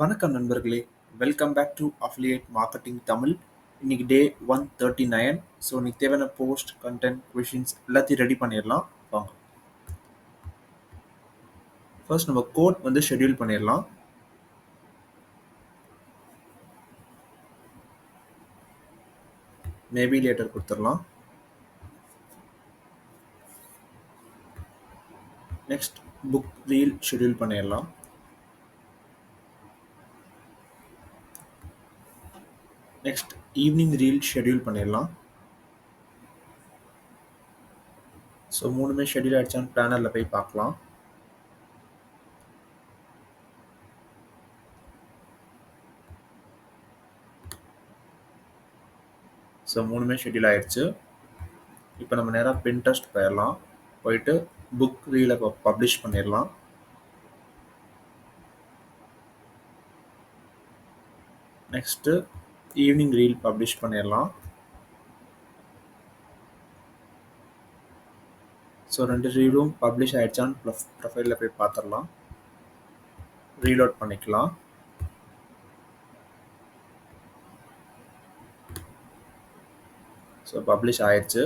வணக்கம் நண்பர்களே. Welcome back to affiliate marketing Tamil. இன்னைக்கு டே 139. ஸோ இன்னைக்கு தேவையான போஸ்ட் கண்டென்ட் கொஷின்ஸ் எல்லாத்தையும் ரெடி பண்ணிடலாம் வாங்க. ஃபர்ஸ்ட் நம்ம கோட் ஷெட்யூல் பண்ணிடலாம். மேபி லேட்டர் கொடுத்துடலாம். நெக்ஸ்ட் புக் ரீல் ஷெட்யூல் பண்ணிடலாம். நெக்ஸ்ட் ஈவினிங் ரீல் ஷெட்யூல் பண்ணிடலாம். ஸோ மூணுமே ஷெட்யூல் ஆகிடுச்சான்னு பிளானரில் போய் பார்க்கலாம். ஸோ மூணுமே ஷெட்யூல் ஆகிடுச்சு. இப்போ நம்ம நேராக பின்ட்ரெஸ்ட் போயிடலாம். போயிட்டு புக் ரீலை பப்ளிஷ் பண்ணிடலாம். நெக்ஸ்ட்டு ஈவினிங் ரீல் பப்ளிஷ் பண்ணிடலாம். ஸோ ரெண்டு ரீலும் பப்ளிஷ் ஆகிடுச்சான்னு ப்ரொஃபைலில் போய் பார்த்துடலாம். ரீலோட் பண்ணிக்கலாம். ஸோ பப்ளிஷ் ஆயிடுச்சு.